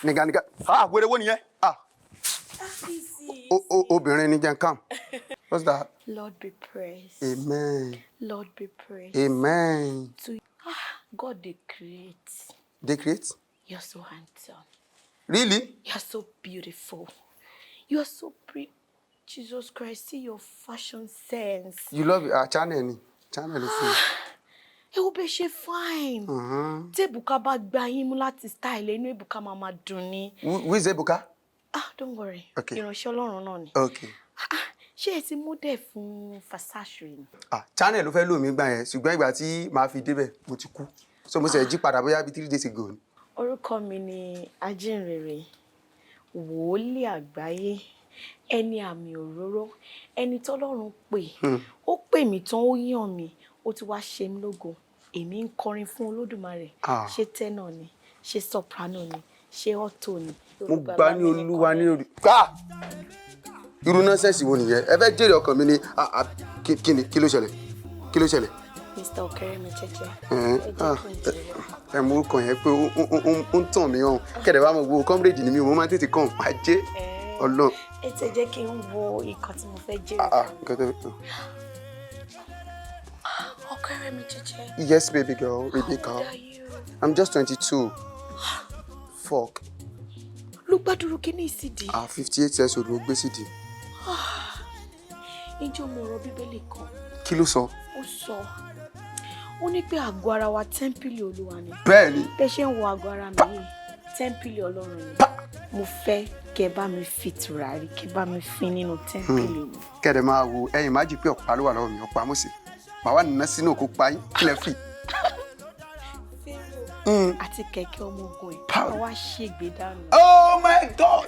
Nigga. Ah, where the one here? Ah. Obìnrin ni jẹ́ come. What's that? Lord be praised. Amen. Lord be praised. Amen. God they create. They create? You're so handsome. Really? You're so beautiful. You're so pretty. Jesus Christ, see your fashion sense. You love channel. Channel is It will be fine. Ebuka bá gba yín mú láti style inú Ebuka máa dùn ni. Who is Ebuka? Don't worry. Okay. Ìránṣẹ́ Ọlọ́run náà ni. Okay. Ṣé ẹ ti model fún Versace ni? Channel ló fẹ́ lò mí gbà yẹn ṣùgbọ́n ìgbà tí màá fi débẹ̀ mo ti kú. So mo ṣe jí padà bóyá bí 3 days ago. Orúkọ mi ni Ajínrere, wòlíì àgbáyé, ẹni àmì òróró, ẹni tọ́lọ́run pè. Ó pè mí tán ó yàn mí, ó ti wá ṣe mí lógo. Èmi ń kọrin fún Olódùmarè. Ṣé tenor ni, ṣé soprano ni, ṣé alto ni. Mo gbà ní Olúwa ní orí. Irú nonsense wo nìyẹn? Ẹ fẹ́ jèrè ọkàn mi ni kí ló ṣẹlẹ̀? Kí ló ṣẹlẹ̀? Mr. Okeremi Cheche. Ẹ mú orúkọ yẹn pé ó ń tàn mí hàn. Kẹ̀dẹ̀ bá mo wo comrade ni mi ò mọ̀ máa tètè kàn máa jẹ́ Ọlọ́run. Ẹ tẹ̀ jẹ́ kí n wo nǹkan tí mo fẹ́ jèrè. Okeremi Cheche. Yes, baby girl, Rebeka. How old are you? I'm just 22. Fuck. Ló gbàdúrú kí ni CD? 58 years old ló gbé CD. Ǹjẹ́ mo rọ Bíbélì kan? Kí ló sọ? Ó sọ. Ó ní pé àgọ́ ara wa tẹ́ḿpìlì Olúwa ni. Bẹ́ẹ̀ni. Bẹ́ẹ̀ ṣe ń wo àgọ́ ara mi yìí, tẹ́ḿpìlì Ọlọ́run ni. Mo fẹ́ kẹ́ bá mi fi tùràrí, kẹ́ bá mi fin nínú tẹ́ḿpìlì mi. Kẹ̀dẹ̀ máa wo ẹ̀yin má jí pé ọ̀pá ló wà lọ́wọ́ mi, ọ̀pá Mósè. Màá wà nínú sínú òkú pa yín kílẹ̀ fì. Àti kẹ̀kẹ́ ọmọ ogun ẹ̀. Àwa ṣègbè dànù. Oh my God!